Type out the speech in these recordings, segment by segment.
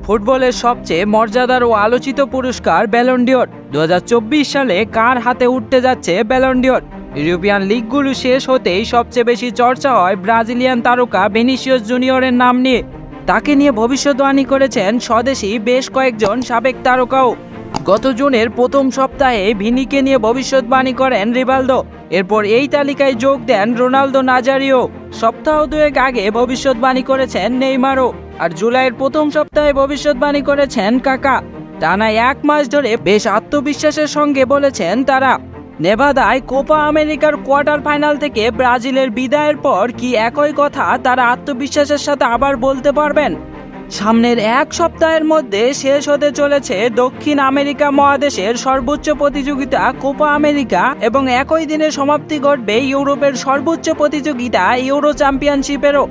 ফুটবলের সবচেয়ে মর্যাদার ও আলোচিত পুরস্কার ব্যালন ডি'র 2024 সালে কার হাতে উঠতে যাচ্ছে ব্যালন ডি'র। ইউরোপিয়ান লিগগুলো শেষ হতেই সবচেয়ে বেশি চর্চা হয় ব্রাজিলিয়ান তারকা ভিনিসিয়াস জুনিয়রের নাম নিয়ে। তাকে নিয়ে ভবিষ্যদ্বাণী করেছেন স্বদেশী বেশ কয়েকজন সাবেক তারকাও। গত জুনের প্রথম সপ্তাহে ভিনিকে নিয়ে ভবিষ্যদ্বাণী করেন রিভালদো। এরপর এই তালিকায় যোগ দেন রোনালদো নাজারিও। সপ্তাহ দুয়েক আগে ভবিষ্যদ্বাণী করেছেন নেইমারও। আর জুলাইয়ের প্রথম সপ্তাহে ভবিষ্যদ্বাণী করেছেন কাকা। টানা এক মাস ধরে বেশ আত্মবিশ্বাসের সঙ্গে বলেছেন তারা। নেভাদায় কোপা আমেরিকার কোয়ার্টার ফাইনাল থেকে ব্রাজিলের বিদায়ের পর কি একই কথা তারা আত্মবিশ্বাসের সাথে আবার বলতে পারবেন? সামনের এক সপ্তাহের মধ্যে শেষ হতে চলেছে দক্ষিণ আমেরিকা মহাদেশের সর্বোচ্চ প্রতিযোগিতা কোপা আমেরিকা এবং একই দিনে সমাপ্তি ঘটবে ইউরোপের সর্বোচ্চ প্রতিযোগিতা ইউরো চ্যাম্পিয়নশিপেরও।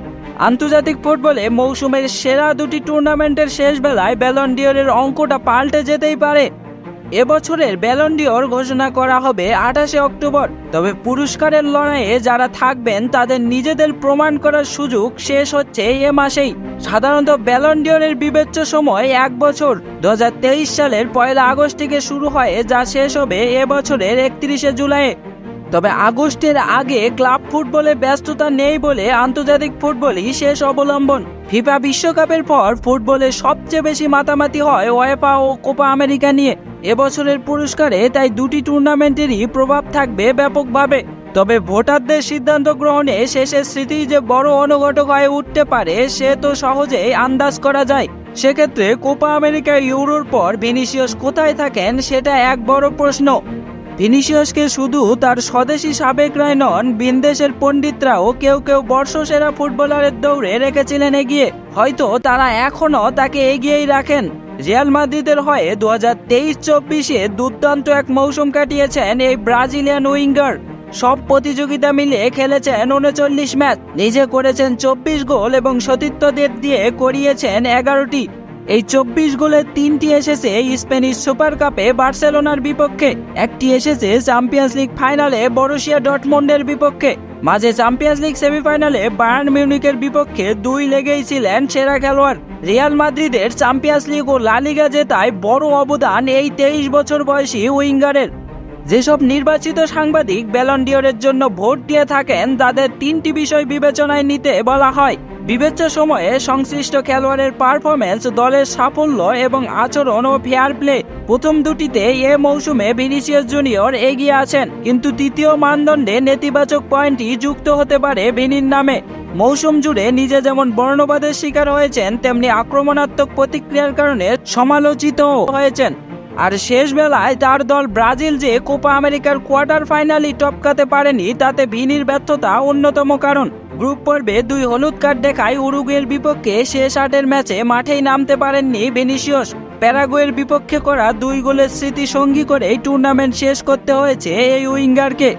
আন্তর্জাতিক ফুটবলে মৌসুমের সেরা দুটি টুর্নামেন্টের শেষ বেলায় ব্যালন ডি'রের অঙ্কটা পাল্টে যেতেই পারে। এবছরের ব্যালন ডি'র ঘোষণা করা হবে 28 অক্টোবর। তবে পুরস্কারের লড়াইয়ে যারা থাকবেন তাদের নিজেদের প্রমাণ করার সুযোগ শেষ হচ্ছে এ মাসেই। সাধারণত ব্যালন ডি'রের বিবেচ্য সময় 1 বছর। 2023 সালের 1 আগস্ট থেকে শুরু হয়, যা শেষ হবে এবছরের 31 জুলাই। তবে আগস্টের আগে ক্লাব ফুটবলে ব্যস্ততা নেই বলে আন্তর্জাতিক ফুটবলই শেষ অবলম্বন। ফিফা বিশ্বকাপের পর ফুটবলে সবচেয়ে বেশি মাতামাতি হয় ওয়েফা ও কোপা আমেরিকা নিয়ে। এবছরের পুরস্কারে তাই দুটি টুর্নামেন্টেরই প্রভাব থাকবে ব্যাপকভাবে। তবে ভোটারদের সিদ্ধান্ত গ্রহণে শেষের স্মৃতি যে বড় অনুঘটক হয়ে উঠতে পারে সে তো সহজেই আন্দাজ করা যায়। সেক্ষেত্রে কোপা আমেরিকা ইউরোর পর ভিনিসিয়াস কোথায় থাকেন সেটা এক বড় প্রশ্ন। ভিনিসিয়াসকে শুধু তার স্বদেশী সাবেকরাই নন, ভিনদেশের পণ্ডিতরাও কেউ কেউ বর্ষসেরা ফুটবলারের দৌড়ে রেখেছিলেন এগিয়ে। হয়তো তারা এখনও তাকে এগিয়েই রাখেন। রিয়াল মাদ্রিদের হয়ে 2023-24-এ দুর্দান্ত এক মৌসুম কাটিয়েছেন এই ব্রাজিলিয়ান উইঙ্গার। সব প্রতিযোগিতা মিলে খেলেছেন 39 ম্যাচ, নিজে করেছেন 24 গোল এবং সতীর্থদের দিয়ে করিয়েছেন 11টি। এই 24 গোলের 3টি এসেছে স্প্যানিশ সুপার কাপে বার্সেলোনার বিপক্ষে, একটি এসেছে চ্যাম্পিয়ন্স লিগ ফাইনালে বরুসিয়া ডর্টমুন্ডের বিপক্ষে। মাঝে চ্যাম্পিয়ন্স লিগ সেমিফাইনালে বায়ার্ন মিউনিখের বিপক্ষে 2 লেগেই ছিলেন সেরা খেলোয়াড়। রিয়াল মাদ্রিদের চ্যাম্পিয়ন্স লিগ ও লা লিগা জেতায় বড় অবদান এই 23 বছর বয়সী উইঙ্গারের। যেসব নির্বাচিত সাংবাদিক ব্যালন ডি'রের জন্য ভোট দিয়ে থাকেন তাদের 3টি বিষয় বিবেচনায় নিতে বলা হয়। বিবেচ্য সময়ে সংশ্লিষ্ট খেলোয়াড়ের পারফরম্যান্স, দলের সাফল্য এবং আচরণ ও ফেয়ার প্লে। প্রথম দুটিতে এ মৌসুমে ভিনিসিয়াস জুনিয়র এগিয়ে আছেন, কিন্তু তৃতীয় মানদণ্ডে নেতিবাচক পয়েন্টই যুক্ত হতে পারে ভিনির নামে। মৌসুম জুড়ে নিজে যেমন বর্ণবাদের শিকার হয়েছেন, তেমনি আক্রমণাত্মক প্রতিক্রিয়ার কারণে সমালোচিতও হয়েছেন। আর শেষ বেলায় তার দল ব্রাজিল যে কোপা আমেরিকার কোয়ার্টার ফাইনালই টপকাতে পারেনি, তাতে ভিনির ব্যর্থতা অন্যতম কারণ। গ্রুপ পর্বে 2 হলুদ কার্ড দেখায় উরুগুয়ের বিপক্ষে শেষ 8-এর ম্যাচে মাঠেই নামতে পারেননি ভিনিসিয়াস। প্যারাগুয়ের বিপক্ষে করা 2 গোলের স্মৃতি সঙ্গী করেই টুর্নামেন্ট শেষ করতে হয়েছে এই উইঙ্গারকে।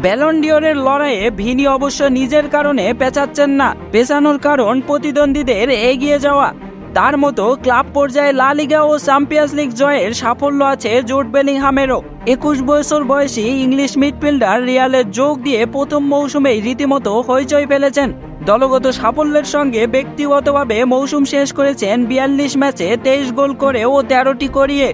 ব্যালন ডি'রের লড়াইয়ে ভিনি অবশ্য নিজের কারণে পেঁচাচ্ছেন না, পেছানোর কারণ প্রতিদ্বন্দ্বীদের এগিয়ে যাওয়া। তার মতো ক্লাব পর্যায়ে লা লিগা ও চ্যাম্পিয়ন্স লিগ জয়ের সাফল্য আছে জুড বেলিংহামেরও। 21 বছর বয়সী ইংলিশ মিডফিল্ডার রিয়ালের যোগ দিয়ে প্রথম মৌসুমেই রীতিমতো হইচই ফেলেছেন। দলগত সাফল্যের সঙ্গে ব্যক্তিগতভাবে মৌসুম শেষ করেছেন 42 ম্যাচে 23 গোল করে ও 13টি করিয়ে।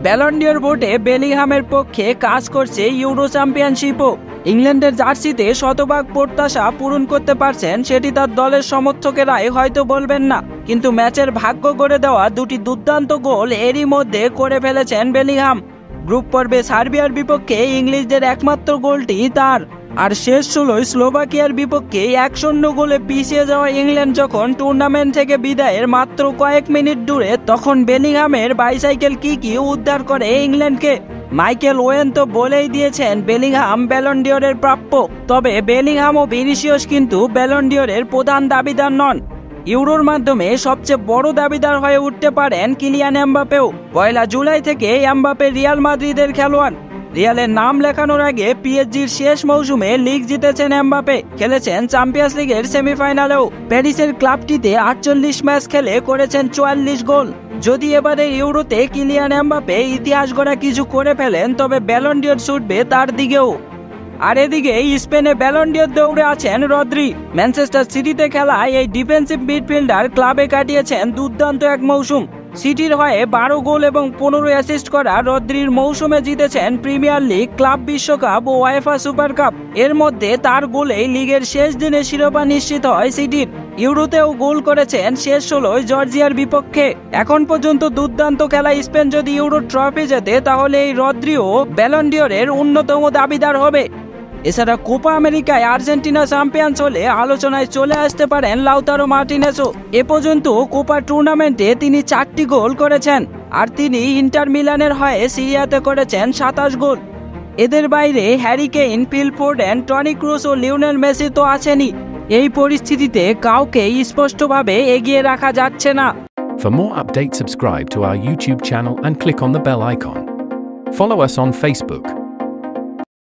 ব্যালন ডি'র ভোটে বেলিংহামের পক্ষে কাজ করছে ইউরো চ্যাম্পিয়নশিপও। ইংল্যান্ডের জার্সিতে শতভাগ প্রত্যাশা পূরণ করতে পারছেন সেটি তার দলের সমর্থকেরাই হয়তো বলবেন না, কিন্তু ম্যাচের ভাগ্য করে দেওয়া 2টি দুর্দান্ত গোল এরই মধ্যে করে ফেলেছেন বেলিংহাম। গ্রুপ পর্বে সার্বিয়ার বিপক্ষে ইংলিশদের একমাত্র গোলটি তার। আর শেষ 16 স্লোভাকিয়ার বিপক্ষে 1-0 গোলে পিছিয়ে যাওয়া ইংল্যান্ড যখন টুর্নামেন্ট থেকে বিদায়ের মাত্র কয়েক মিনিট দূরে, তখন বেলিংহামের বাইসাইকেল কিকই উদ্ধার করে ইংল্যান্ডকে। মাইকেল ওয়েন তো বলেই দিয়েছেন বেলিংহাম ব্যালন ডি'রের প্রাপ্য। তবে বেলিংহাম ও ভিনিসিয়াস কিন্তু ব্যালন ডি'রের প্রধান দাবিদার নন। ইউরোর মাধ্যমে সবচেয়ে বড় দাবিদার হয়ে উঠতে পারেন কিলিয়ান এমবাপেও। 1 জুলাই থেকে এমবাপে রিয়াল মাদ্রিদের খেলোয়াড়। রিয়ালের নাম লেখানোর আগে পিএসজির শেষ মৌসুমে লিগ জিতেছেন এমবাপে, খেলেছেন চ্যাম্পিয়ন্স লিগের সেমিফাইনালেও। প্যারিসের ক্লাবটিতে 48 ম্যাচ খেলে করেছেন 44 গোল। যদি এবারে ইউরোতে কিলিয়ান এমবাপে ইতিহাস গড়া কিছু করে ফেলেন, তবে ব্যালন ডি'র ছুটবে তার দিকেও। আর এদিকে স্পেনে ব্যালন ডি'র দৌড়ে আছেন রদ্রি। ম্যানচেস্টার সিটিতে খেলা এই ডিফেন্সিভ মিডফিল্ডার ক্লাবে কাটিয়েছেন দুর্দান্ত এক মৌসুম। সিটির হয়ে 12 গোল এবং 15 অ্যাসিস্ট করা রদ্রির মৌসুমে জিতেছেন প্রিমিয়ার লিগ, ক্লাব বিশ্বকাপ ও ওয়েফা সুপার কাপ। এর মধ্যে তার গোলেই লিগের শেষ দিনে শিরোপা নিশ্চিত হয় সিটির। ইউরোতেও গোল করেছেন শেষ 16 জর্জিয়ার বিপক্ষে। এখন পর্যন্ত দুর্দান্ত খেলা স্পেন যদি ইউরো ট্রফি জেতে তাহলে এই রদ্রিও ব্যালন ডিওরের অন্যতম দাবিদার হবে। এছাড়া কোপা আমেরিকায় আর্জেন্টিনা চ্যাম্পিয়ন্স হলে আলোচনায় চলে আসতে পারেন লাউতারো মার্টিনেজও। এ পর্যন্ত কোপা টুর্নামেন্টে তিনি 4টি গোল করেছেন, আর তিনি ইন্টার মিলানের হয়ে সিরিয়াতে করেছেন 27 গোল। এদের বাইরে Harry Kane, Phil Foden, Toni Kroos ও লিওনেল মেসি তো আছেনই। এই পরিস্থিতিতে কাউকে স্পষ্টভাবে এগিয়ে রাখা যাচ্ছে না। For more updates, subscribe to our YouTube channel and click on the bell icon. Follow us on Facebook.